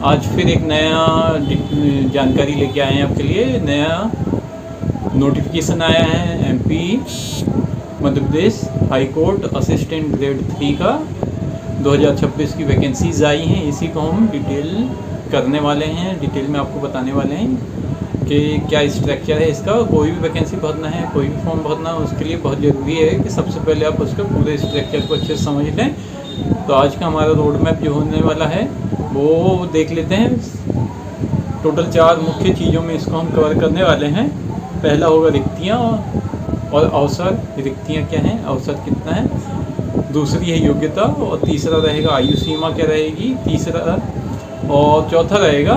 आज फिर एक नया जानकारी लेके आए हैं आपके लिए। नया नोटिफिकेशन आया है MP Madhya Pradesh high court assistant grade 3 का 2026 की वैकेंसीज आई हैं। इसी को हम डिटेल करने वाले हैं, डिटेल में आपको बताने वाले हैं कि क्या स्ट्रक्चर है इसका। कोई भी वैकेंसी भरना है, कोई भी फॉर्म भरना है, उसके लिए बहुत ज़रूरी है कि सबसे पहले आप उसका पूरे स्ट्रक्चर को अच्छे से समझ लें। तो आज का हमारा रोड मैप जो होने वाला है वो देख लेते हैं। टोटल 4 मुख्य चीज़ों में इसको हम कवर करने वाले हैं। पहला होगा रिक्तियाँ और अवसर। रिक्तियाँ क्या हैं, अवसर कितना है। दूसरी है योग्यता, और तीसरा रहेगा आयु सीमा क्या रहेगी, तीसरा और चौथा रहेगा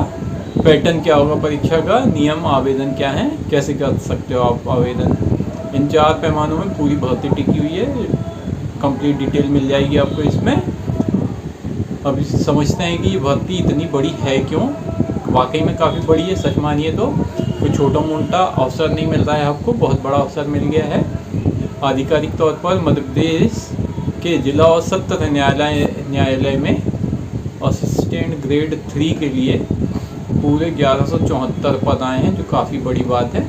पैटर्न क्या होगा परीक्षा का, नियम, आवेदन क्या है, कैसे कर सकते हो आप आवेदन। इन 4 पैमानों में पूरी भर्ती टिकी हुई है। कंप्लीट डिटेल मिल जाएगी आपको इसमें। अब समझते हैं कि ये भर्ती इतनी बड़ी है क्यों। वाकई में काफ़ी बड़ी है, सच मानिए तो कोई छोटा मोटा अवसर नहीं मिल रहा है आपको, बहुत बड़ा अवसर मिल गया है। आधिकारिक तौर पर मध्य प्रदेश के जिला और सत्र न्यायालय में असिस्टेंट ग्रेड 3 के लिए पूरे 1174 पद आए हैं, जो काफ़ी बड़ी बात है।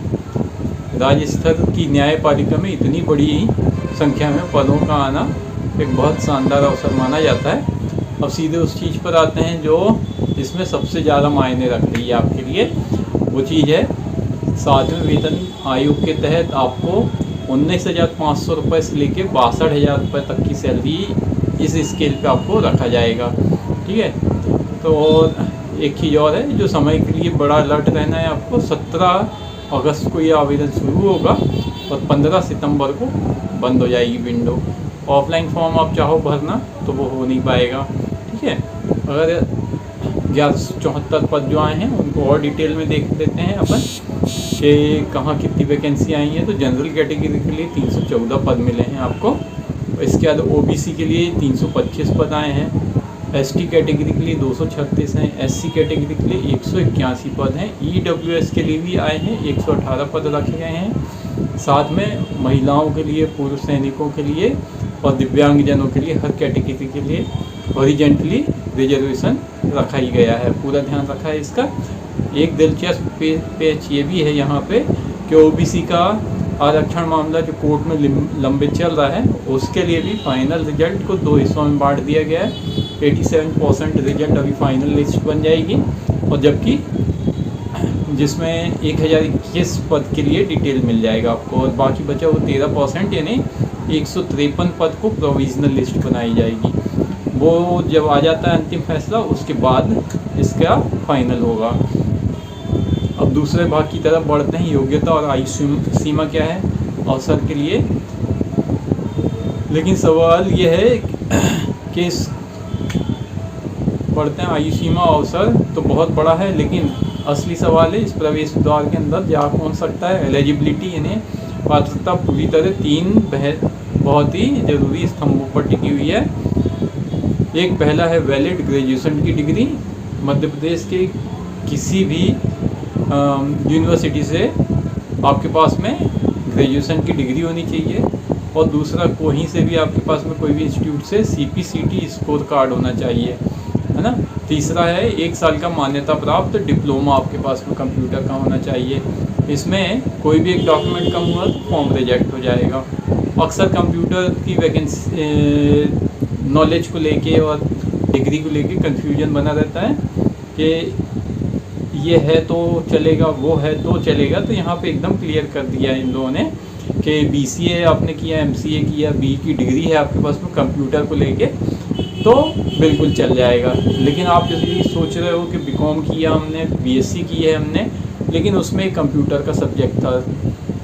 राज्य स्तर की न्यायपालिका में इतनी बड़ी संख्या में पदों का आना एक बहुत शानदार अवसर माना जाता है। अब सीधे उस चीज़ पर आते हैं जो इसमें सबसे ज़्यादा मायने रख रही है आपके लिए। वो चीज़ है 7वें वेतन आयोग के तहत आपको 19,500 रुपये से लेकर 62,000 रुपये तक की सैलरी इस स्केल पे आपको रखा जाएगा। ठीक है। तो एक चीज़ और है जो समय के लिए बड़ा अलर्ट रहना है आपको। 17 अगस्त को ये आवेदन शुरू होगा और 15 सितंबर को बंद हो जाएगी विंडो। ऑफलाइन फॉर्म आप चाहो भरना तो वो हो नहीं पाएगा। ठीक है। अगर 1174 पद जो आए हैं उनको और डिटेल में देख लेते हैं अपन कि कहाँ कितनी वैकेंसी आई हैं। तो जनरल कैटेगरी के लिए 314 पद मिले हैं आपको। इसके बाद ओबीसी के लिए 325 पद आए हैं। एसटी कैटेगरी के लिए 236 हैं। एससी कैटेगरी के लिए 181 पद हैं। ईडब्ल्यूएस के लिए भी आए हैं, 118 पद रखे गए हैं। साथ में महिलाओं के लिए, पूर्व सैनिकों के लिए और दिव्यांगजनों के लिए, हर कैटेगरी के लिए हॉरिजेंटली रिजर्वेशन रखा ही गया है। पूरा ध्यान रखा है इसका। एक दिलचस्प पेच ये भी है यहाँ पे कि ओबीसी का आरक्षण मामला जो कोर्ट में लंबे चल रहा है, उसके लिए भी फाइनल रिजल्ट को 2 हिस्सों में बांट दिया गया है। 87% रिजल्ट अभी फाइनल लिस्ट बन जाएगी, और जबकि जिसमें 1021 पद के लिए डिटेल मिल जाएगा आपको, और बाकी बचा वो 13% यानी 153 पद को प्रोविजनल लिस्ट बनाई जाएगी। वो जब आ जाता है अंतिम फैसला, उसके बाद इसका फाइनल होगा। अब दूसरे भाग की तरफ बढ़ते हैं। योग्यता और आयु सीमा क्या है अवसर के लिए। लेकिन सवाल ये है कि बढ़ते हैं आयु सीमा अवसर तो बहुत बड़ा है, लेकिन असली सवाल है इस प्रवेश द्वार के अंदर जा कौन सकता है। एलिजिबिलिटी यानी पात्रता पूरी तरह 3 बहुत ही ज़रूरी स्तंभों पर टिकी हुई है। एक पहला है वैलिड ग्रेजुएशन की डिग्री। मध्य प्रदेश के किसी भी यूनिवर्सिटी से आपके पास में ग्रेजुएशन की डिग्री होनी चाहिए, और दूसरा कहीं से भी आपके पास में कोई भी इंस्टीट्यूट से CPCT स्कोर कार्ड होना चाहिए, है ना। तीसरा है 1 साल का मान्यता प्राप्त डिप्लोमा आपके पास में कंप्यूटर का होना चाहिए। इसमें कोई भी एक डॉक्यूमेंट कम हुआ तो फॉर्म रिजेक्ट हो जाएगा। अक्सर कंप्यूटर की वैकेंसी नॉलेज को लेके और डिग्री को लेके कंफ्यूजन बना रहता है कि ये है तो चलेगा, वो है तो चलेगा। तो यहाँ पे एकदम क्लियर कर दिया है इन लोगों ने कि BCA आपने किया, MCA किया, B की डिग्री है आपके पास में कंप्यूटर को लेके तो बिल्कुल चल जाएगा। लेकिन आप जैसे सोच रहे हो कि BCom किया हमने, BSc की है हमने, लेकिन उसमें कंप्यूटर का सब्जेक्ट था,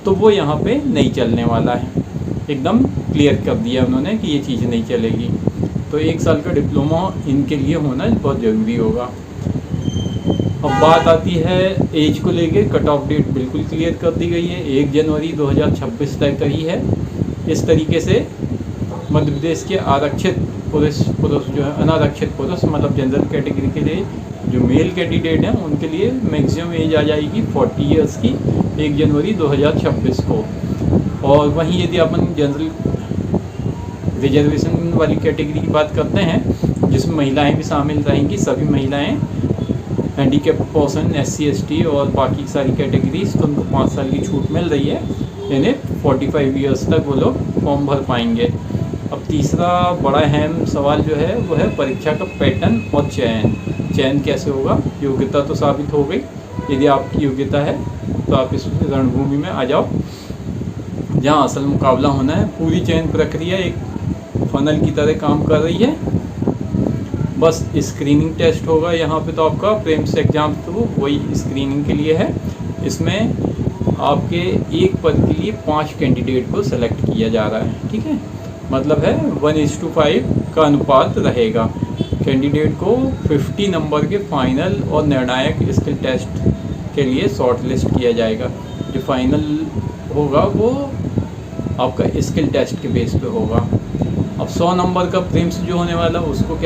तो वो यहाँ पे नहीं चलने वाला है। एकदम क्लियर कर दिया उन्होंने कि ये चीज़ नहीं चलेगी। तो 1 साल का डिप्लोमा इनके लिए होना बहुत ज़रूरी होगा। अब बात आती है एज को लेके। कट ऑफ डेट बिल्कुल क्लियर कर दी गई है, 1 जनवरी 2026 तक का ही है। इस तरीके से मध्य प्रदेश के आरक्षित पुरुष जो है, अनारक्षित पुरुष मतलब जनरल कैटेगरी के लिए जो मेल कैंडिडेट हैं उनके लिए मैक्सिमम एज आ जाएगी 40 ईयर्स की 1 जनवरी 2026 को। और वहीं यदि अपन जनरल रिजर्वेशन वाली कैटेगरी की बात करते हैं जिसमें महिलाएं भी शामिल रहेंगी, सभी महिलाएं हैंडीकैप पर्सन, SC/ST और बाकी सारी कैटेगरीज, तो उनको 5 साल की छूट मिल रही है, यानी 45 ईयर्स तक वो लोग फॉर्म भर पाएंगे। अब तीसरा बड़ा अहम सवाल जो है वो है परीक्षा का पैटर्न और चयन कैसे होगा। योग्यता तो साबित हो गई, यदि आपकी योग्यता है तो आप इस रणभूमि में आ जाओ जहाँ असल मुकाबला होना है। पूरी चयन प्रक्रिया एक फनल की तरह काम कर रही है। बस स्क्रीनिंग टेस्ट होगा यहाँ पे, तो आपका प्रीलिम्स एग्ज़ाम तो वही स्क्रीनिंग के लिए है। इसमें आपके एक पद के लिए 5 कैंडिडेट को सेलेक्ट किया जा रहा है, ठीक है। मतलब है 1:5 का अनुपात रहेगा। कैंडिडेट को 50 नंबर के फाइनल और निर्णायक स्किल टेस्ट के लिए शॉर्ट लिस्ट किया जाएगा। जो फाइनल होगा वो आपका स्किल टेस्ट के बेस पे होगा। अब 100 नंबर का प्रीलिम्स जो होने वाला उसको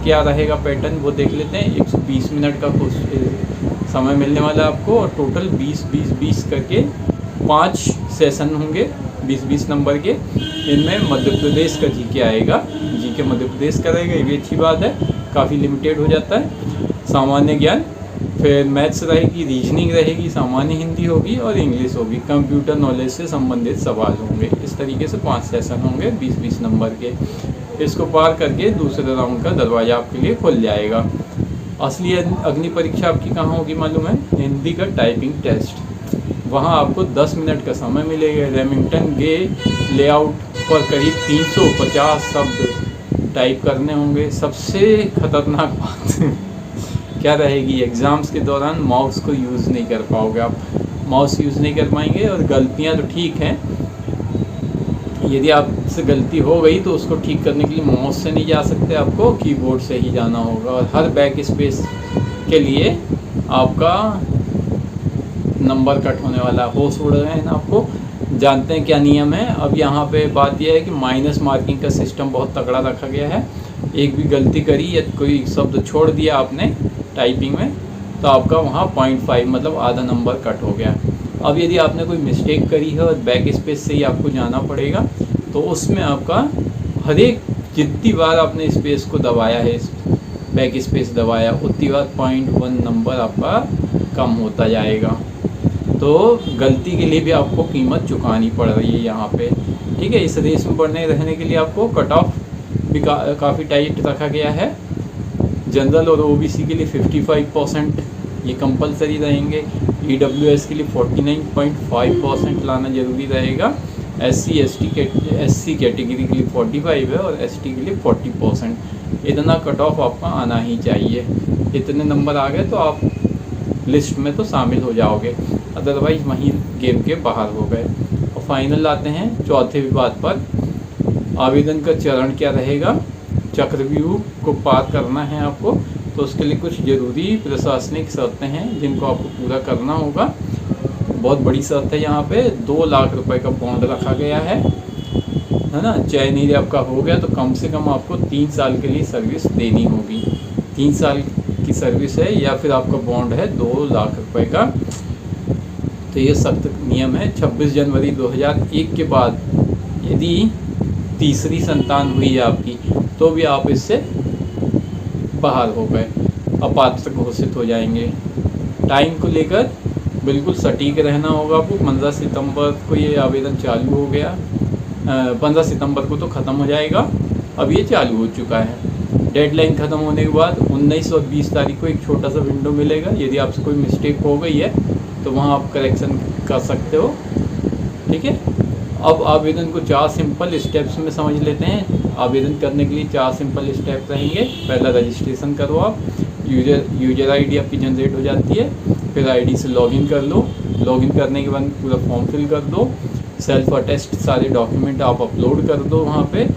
क्या रहेगा पैटर्न वो देख लेते हैं। 120 मिनट का समय मिलने वाला है आपको, और टोटल 20 करके 5 सेशन होंगे 20 नंबर के। इनमें मध्य प्रदेश का जीके आएगा, जीके मध्य प्रदेश का रहेगा, ये भी अच्छी बात है, काफ़ी लिमिटेड हो जाता है। सामान्य ज्ञान, फिर मैथ्स रहेगी, रीजनिंग रहेगी, सामान्य हिंदी होगी और इंग्लिश होगी। कंप्यूटर नॉलेज से संबंधित सवाल होंगे। इस तरीके से 5 सेशन होंगे 20 नंबर के। इसको पार करके दूसरे राउंड का दरवाज़ा आपके लिए खुल जाएगा। असली अग्नि परीक्षा आपकी कहाँ होगी मालूम है? हिंदी का टाइपिंग टेस्ट। वहाँ आपको 10 मिनट का समय मिलेगा। रेमिंगटन गे लेआउट पर करीब 350 शब्द टाइप करने होंगे। सबसे खतरनाक बात क्या रहेगी, एग्ज़ाम्स के दौरान माउस को यूज़ नहीं कर पाओगे आप, माउस यूज़ नहीं कर पाएंगे। और गलतियाँ तो ठीक हैं, यदि आपसे गलती हो गई तो उसको ठीक करने के लिए माउस से नहीं जा सकते, आपको कीबोर्ड से ही जाना होगा। और हर बैक स्पेस के लिए आपका नंबर कट होने वाला है। होश उड़ रहे हैं ना, आपको जानते हैं क्या नियम है। अब यहाँ पे बात यह है कि माइनस मार्किंग का सिस्टम बहुत तगड़ा रखा गया है। एक भी गलती करी या कोई शब्द छोड़ दिया आपने टाइपिंग में तो आपका वहाँ 0.5 मतलब आधा नंबर कट हो गया। अब यदि आपने कोई मिस्टेक करी है और बैक स्पेस से ही आपको जाना पड़ेगा, तो उसमें आपका हर एक जितनी बार आपने स्पेस को दबाया है, बैक स्पेस दबाया, उतनी बार 0.1 नंबर आपका कम होता जाएगा। तो गलती के लिए भी आपको कीमत चुकानी पड़ रही है यहाँ पे, ठीक है। इस रेस में बढ़ने रहने के लिए आपको कट ऑफ भी काफ़ी टाइट रखा गया है। जनरल और OBC के लिए 55% ये कंपलसरी रहेंगे। EWS के लिए 49.5% लाना ज़रूरी रहेगा। SC कैटेगरी के लिए 45 है और ST के लिए 40%। इतना कट ऑफ आपका आना ही चाहिए। इतने नंबर आ गए तो आप लिस्ट में तो शामिल हो जाओगे, अदरवाइज वहीं गेम के बाहर हो गए। और फाइनल आते हैं चौथे विवाद पर। आवेदन का चरण क्या रहेगा? चक्रव्यूह को पार करना है आपको, तो उसके लिए कुछ ज़रूरी प्रशासनिक शर्तें हैं जिनको आपको पूरा करना होगा। बहुत बड़ी शर्त है यहाँ पे। 2 लाख रुपए का बॉन्ड रखा गया है ना। चयन यदि आपका हो गया तो कम से कम आपको 3 साल के लिए सर्विस देनी होगी। 3 साल की सर्विस है या फिर आपका बॉन्ड है 2 लाख रुपए का। तो ये सख्त नियम है। 26 जनवरी 2001 के बाद यदि तीसरी संतान हुई है आपकी तो भी आप इससे बाहर हो गए, अपात्र घोषित हो जाएंगे। टाइम को लेकर बिल्कुल सटीक रहना होगा आपको। 15 सितंबर को ये आवेदन चालू हो गया, 15 सितंबर को तो ख़त्म हो जाएगा, अब ये चालू हो चुका है। डेडलाइन ख़त्म होने के बाद 19 और 20 तारीख को एक छोटा सा विंडो मिलेगा। यदि आपसे कोई मिस्टेक हो गई है तो वहाँ आप करेक्शन कर सकते हो, ठीक है। अब आवेदन को 4 सिंपल स्टेप्स में समझ लेते हैं। आवेदन करने के लिए 4 सिंपल स्टेप रहेंगे। पहला रजिस्ट्रेशन करो आप, यूजर आईडी आपकी जनरेट हो जाती है, फिर आईडी से लॉगिन कर लो। लॉगिन करने के बाद पूरा फॉर्म फिल कर दो। सेल्फ अटेस्ट सारे डॉक्यूमेंट आप अपलोड कर दो। वहाँ पे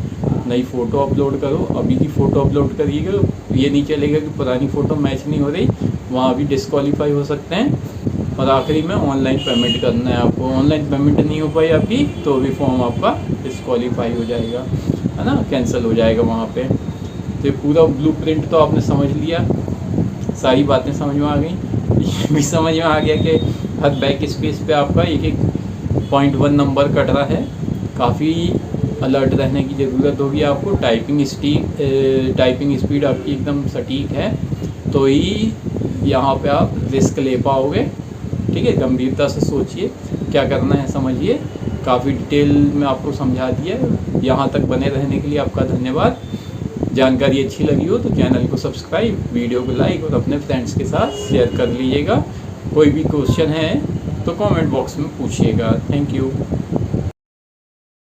नई फ़ोटो अपलोड करो। अभी की फ़ोटो अपलोड करिएगा, ये नहीं चलेगा कि पुरानी फ़ोटो मैच नहीं हो रही, वहाँ भी डिस्क्वालीफाई हो सकते हैं। और आखिरी में ऑनलाइन पेमेंट करना है आपको। ऑनलाइन पेमेंट नहीं हो पाई आपकी तो भी फॉर्म आपका डिस्क्वालीफाई हो जाएगा, है ना, कैंसिल हो जाएगा वहाँ पे। तो ये पूरा ब्लूप्रिंट तो आपने समझ लिया, सारी बातें समझ में आ गई। ये भी समझ में आ गया कि हर बैक स्पेस पे आपका एक 0.1 नंबर कट रहा है। काफ़ी अलर्ट रहने की ज़रूरत होगी आपको। टाइपिंग स्पीड आपकी एकदम सटीक है। तो ही यहाँ पे आप रिस्क ले पाओगे। ठीक है, गंभीरता से सोचिए, क्या करना है समझिए। काफ़ी डिटेल में आपको समझा दिया है। यहाँ तक बने रहने के लिए आपका धन्यवाद। जानकारी अच्छी लगी हो तो चैनल को सब्सक्राइब, वीडियो को लाइक और अपने फ्रेंड्स के साथ शेयर कर लीजिएगा। कोई भी क्वेश्चन है तो कमेंट बॉक्स में पूछिएगा। Thank you.